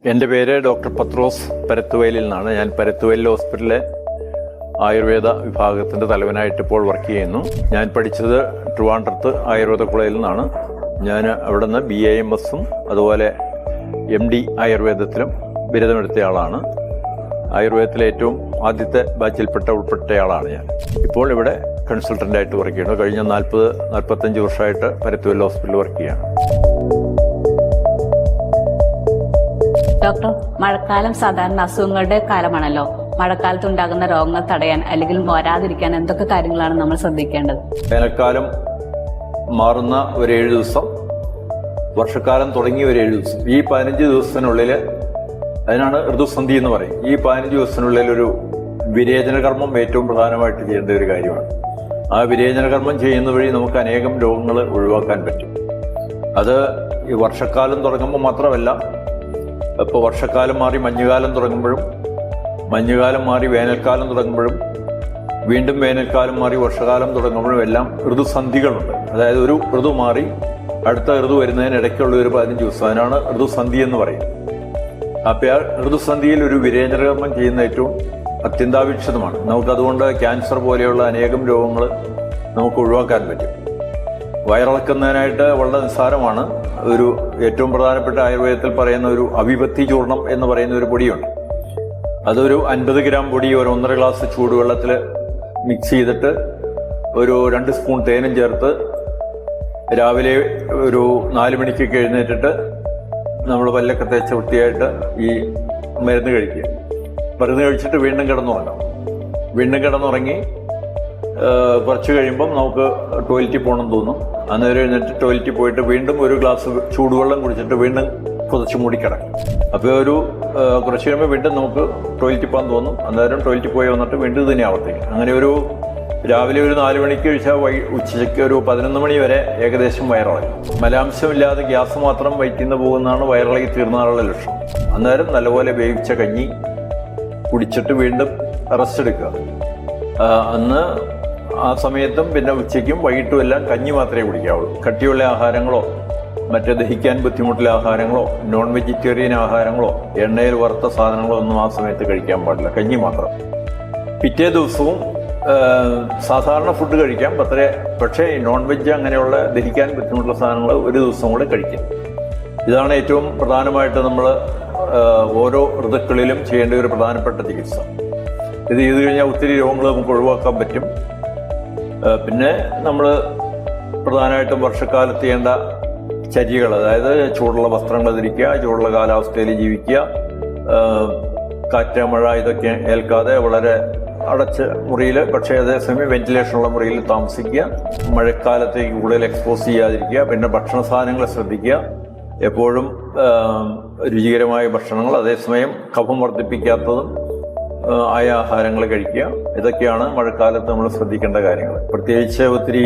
എൻ്റെ പേര് ഡോക്ടർ പത്രോസ് പരത്തുവയലിൽ നിന്നാണ്. ഞാൻ പരത്തുവയൽ ഹോസ്പിറ്റലിലെ ആയുർവേദ വിഭാഗത്തിൻ്റെ തലവനായിട്ട് ഇപ്പോൾ വർക്ക് ചെയ്യുന്നു. ഞാൻ പഠിച്ചത് ട്രിവാൻഡ്രത്ത് ആയുർവേദ കോളേജിൽ നിന്നാണ്. ഞാൻ അവിടെ നിന്ന് BAMSഉം അതുപോലെ MD ആയുർവേദത്തിലും ബിരുദമെടുത്തയാളാണ്. ആയുർവേദത്തിലെ ഏറ്റവും ആദ്യത്തെ ഉൾപ്പെട്ടയാളാണ് ഞാൻ. ഇപ്പോൾ ഇവിടെ കൺസൾട്ടൻ്റായിട്ട് വർക്ക് ചെയ്യുന്നു. കഴിഞ്ഞ 40-45 വർഷമായിട്ട് പരത്തുവയൽ ഹോസ്പിറ്റലിൽ വർക്ക് ചെയ്യുകയാണ്. ഡോക്ടർ, മഴക്കാലം സാധാരണ അസുഖങ്ങളുടെ കാലമാണല്ലോ. മഴക്കാലത്ത് ഉണ്ടാകുന്ന രോഗങ്ങൾ തടയാൻ അല്ലെങ്കിൽ വരാതിരിക്കാൻ എന്തൊക്കെ കാര്യങ്ങളാണ് നമ്മൾ ശ്രദ്ധിക്കേണ്ടത്? വേനൽക്കാലം മാറുന്ന ഒരു 7 ദിവസം, വർഷക്കാലം തുടങ്ങിയ ഒരു 7 ദിവസം, ഈ 15 ദിവസത്തിനുള്ളിൽ, അതിനാണ് ഋതുസന്ധി എന്ന് പറയും. ഈ 15 ദിവസത്തിനുള്ളിൽ ഒരു വിരേചന കർമ്മം ഏറ്റവും പ്രധാനമായിട്ട് ചെയ്യേണ്ട ഒരു കാര്യമാണ്. ആ വിരേചന കർമ്മം ചെയ്യുന്ന വഴി നമുക്ക് അനേകം രോഗങ്ങൾ ഒഴിവാക്കാൻ പറ്റും. അത് ഈ വർഷക്കാലം തുടങ്ങുമ്പോൾ മാത്രമല്ല, ഇപ്പോൾ വർഷക്കാലം മാറി മഞ്ഞുകാലം തുടങ്ങുമ്പോഴും, മഞ്ഞുകാലം മാറി വേനൽക്കാലം തുടങ്ങുമ്പോഴും, വീണ്ടും വേനൽക്കാലം മാറി വർഷകാലം തുടങ്ങുമ്പോഴും എല്ലാം ഋതുസന്ധികളുണ്ട്. അതായത് ഒരു ഋതു മാറി അടുത്ത ഋതു വരുന്നതിനിടയ്ക്കുള്ള ഒരു 15 ദിവസം, അതിനാണ് ഋതുസന്ധി എന്ന് പറയും. അപ്പോൾ ആ ഋതുസന്ധിയിൽ ഒരു വിരേചനകർമ്മം ചെയ്യുന്ന ഏറ്റവും അത്യന്താപേക്ഷിതമാണ്. നമുക്കതുകൊണ്ട് ക്യാൻസർ പോലെയുള്ള അനേകം രോഗങ്ങൾ നമുക്ക് ഒഴിവാക്കാൻ പറ്റും. വയറിളക്കുന്നതിനായിട്ട് വളരെ നിസ്സാരമാണ്. ഒരു ഏറ്റവും പ്രധാനപ്പെട്ട ആയുർവേദത്തിൽ പറയുന്ന ഒരു അവിപത്തി ചൂർണം എന്ന് പറയുന്ന ഒരു പൊടിയുണ്ട്. അതൊരു 50 ഗ്രാം പൊടി ഒരു 1.5 ഗ്ലാസ് ചൂടുവെള്ളത്തിൽ മിക്സ് ചെയ്തിട്ട് ഒരു 2 സ്പൂൺ തേനും ചേർത്ത് രാവിലെ ഒരു 4 മണിക്കൊക്കെ എഴുന്നേറ്റിട്ട് നമ്മൾ പല്ലൊക്കെ തേച്ച് വൃത്തിയായിട്ട് ഈ മരുന്ന് കഴിക്കുക. മരുന്ന് കഴിച്ചിട്ട് വീണ്ടും കിടന്നുറങ്ങി കുറച്ച് കഴിയുമ്പം നമുക്ക് ടോയ്ലറ്റിൽ പോകണം തോന്നും. അന്നേരം എഴുന്നേറ്റ് ടോയ്ലറ്റിൽ പോയിട്ട് വീണ്ടും ഒരു ഗ്ലാസ് ചൂടുവെള്ളം കുടിച്ചിട്ട് വീണ്ടും പുതച്ച് മൂടിക്കിടക്കും. അപ്പോൾ ഒരു കുറച്ച് കഴിയുമ്പോൾ വീണ്ടും നമുക്ക് ടോയ്ലറ്റിൽ പോകാൻ തോന്നും. അന്നേരം ടോയ്ലറ്റിൽ പോയി വന്നിട്ട് വീണ്ടും ഇതിനെ ആവർത്തിക്കും. അങ്ങനെ ഒരു രാവിലെ ഒരു 4 മണിക്ക് കഴിച്ചാൽ ഉച്ചയ്ക്ക് ഒരു 11 മണി വരെ ഏകദേശം വയറിളകും. മലാംശമില്ലാതെ ഗ്യാസ് മാത്രം വയറ്റിൽ നിന്ന് പോകുന്നതാണ് വയറിളകി തീർന്നാലുള്ള ലക്ഷണം. അന്നേരം നല്ലപോലെ വേവിച്ച കഞ്ഞി കുടിച്ചിട്ട് വീണ്ടും റെസ്റ്റ് എടുക്കുക. അന്ന് ആ സമയത്തും പിന്നെ ഉച്ചയ്ക്കും വൈകിട്ടും എല്ലാം കഞ്ഞി മാത്രമേ കുടിക്കാവുള്ളൂ. കട്ടിയുള്ള ആഹാരങ്ങളോ മറ്റേ ദഹിക്കാൻ ബുദ്ധിമുട്ടുള്ള ആഹാരങ്ങളോ നോൺ വെജിറ്റേറിയൻ ആഹാരങ്ങളോ എണ്ണയിൽ വറുത്ത സാധനങ്ങളോ ഒന്നും ആ സമയത്ത് കഴിക്കാൻ പാടില്ല. കഞ്ഞി മാത്രം. പിറ്റേ ദിവസവും സാധാരണ ഫുഡ് കഴിക്കാം, പക്ഷേ നോൺ വെജ് അങ്ങനെയുള്ള ദഹിക്കാൻ ബുദ്ധിമുട്ടുള്ള സാധനങ്ങൾ ഒരു ദിവസം കൂടെ കഴിക്കാം. ഇതാണ് ഏറ്റവും പ്രധാനമായിട്ട് നമ്മൾ ഓരോ ഋതുക്കളിലും ചെയ്യേണ്ട ഒരു പ്രധാനപ്പെട്ട ചികിത്സ. ഇത് ചെയ്തു കഴിഞ്ഞാൽ ഒത്തിരി രോഗങ്ങൾ നമുക്ക് ഒഴിവാക്കാൻ പറ്റും. പിന്നെ നമ്മൾ പ്രധാനമായിട്ടും വർഷക്കാലത്ത് ചെയ്യേണ്ട ചര്യകൾ, അതായത് ചൂടുള്ള വസ്ത്രങ്ങൾ ധരിക്കുക, ചൂടുള്ള കാലാവസ്ഥയിൽ ജീവിക്കുക, കാറ്റ് മഴ ഇതൊക്കെ ഏൽക്കാതെ വളരെ അടച്ച മുറിയിൽ, പക്ഷേ അതേസമയം വെന്റിലേഷനുള്ള മുറിയിൽ താമസിക്കുക. മഴക്കാലത്തേക്ക് കൂടുതൽ എക്സ്പോസ് ചെയ്യാതിരിക്കുക. പിന്നെ ഭക്ഷണ സാധനങ്ങൾ ശ്രദ്ധിക്കുക. എപ്പോഴും രുചികരമായ ഭക്ഷണങ്ങൾ, അതേസമയം കഫം വർദ്ധിപ്പിക്കാത്തതും ആയ ആഹാരങ്ങൾ കഴിക്കുക. ഇതൊക്കെയാണ് മഴക്കാലത്ത് നമ്മൾ ശ്രദ്ധിക്കേണ്ട കാര്യങ്ങൾ. പ്രത്യേകിച്ച് ഒത്തിരി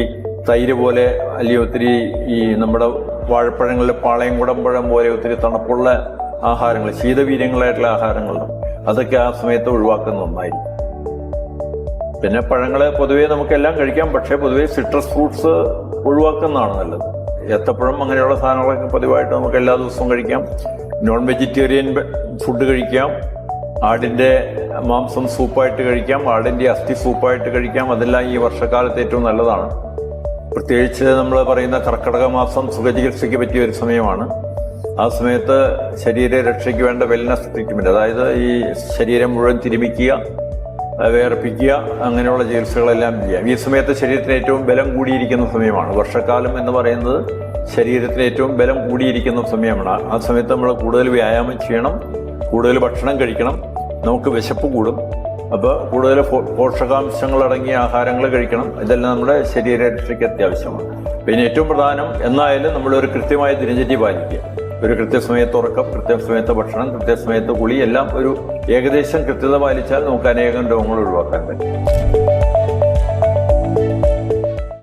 തൈര് പോലെ അല്ലെങ്കിൽ ഒത്തിരി ഈ നമ്മുടെ വാഴപ്പഴങ്ങളിലെ പാളയം കുടമ്പഴം പോലെ ഒത്തിരി തണുപ്പുള്ള ആഹാരങ്ങൾ, ശീതവീര്യങ്ങളായിട്ടുള്ള ആഹാരങ്ങൾ, അതൊക്കെ ആ സമയത്ത് ഒഴിവാക്കുന്നത് നന്നായിരിക്കും. പിന്നെ പഴങ്ങൾ പൊതുവേ നമുക്കെല്ലാം കഴിക്കാം, പക്ഷേ പൊതുവേ സിട്രസ് ഫ്രൂട്ട്സ് ഒഴിവാക്കുന്നതാണ് നല്ലത്. ഏത്തപ്പഴം അങ്ങനെയുള്ള സാധനങ്ങളൊക്കെ പതിവായിട്ട് നമുക്ക് എല്ലാ ദിവസവും കഴിക്കാം. നോൺ വെജിറ്റേറിയൻ ഫുഡ് കഴിക്കാം. ആടിൻ്റെ മാംസം സൂപ്പായിട്ട് കഴിക്കാം, ആടിൻ്റെ അസ്ഥി സൂപ്പായിട്ട് കഴിക്കാം. അതെല്ലാം ഈ വർഷക്കാലത്ത് ഏറ്റവും നല്ലതാണ്. പ്രത്യേകിച്ച് നമ്മൾ പറയുന്ന കർക്കിടക മാസം സുഖചികിത്സയ്ക്ക് പറ്റിയ ഒരു സമയമാണ്. ആ സമയത്ത് ശരീരരക്ഷയ്ക്ക് വേണ്ട വെൽനസ് ട്രീറ്റ്മെൻറ്റ്, അതായത് ഈ ശരീരം മുഴുവൻ തിരുമിക്കുക, വേർപ്പിക്കുക, അങ്ങനെയുള്ള ചികിത്സകളെല്ലാം ചെയ്യാം. ഈ സമയത്ത് ശരീരത്തിന് ഏറ്റവും ബലം കൂടിയിരിക്കുന്ന സമയമാണ്. വർഷക്കാലം എന്ന് പറയുന്നത് ശരീരത്തിന് ഏറ്റവും ബലം കൂടിയിരിക്കുന്ന സമയമാണ്. ആ സമയത്ത് നമ്മൾ കൂടുതൽ വ്യായാമം ചെയ്യണം, കൂടുതൽ ഭക്ഷണം കഴിക്കണം. നമുക്ക് വിശപ്പ് കൂടും. അപ്പോൾ കൂടുതൽ പോഷകാംശങ്ങളടങ്ങിയ ആഹാരങ്ങൾ കഴിക്കണം. ഇതെല്ലാം നമ്മുടെ ശരീരരക്ഷയ്ക്ക് അത്യാവശ്യമാണ്. പിന്നെ ഏറ്റവും പ്രധാനം എന്നായാലും നമ്മളൊരു കൃത്യമായ ദിനചര്യ പാലിക്കുക. ഒരു കൃത്യസമയത്ത് ഉറക്കം, കൃത്യസമയത്ത് ഭക്ഷണം, കൃത്യസമയത്ത് കുളി, എല്ലാം ഒരു ഏകദേശം കൃത്യത പാലിച്ചാൽ നമുക്ക് അനേകം രോഗങ്ങൾ ഒഴിവാക്കാൻ പറ്റും.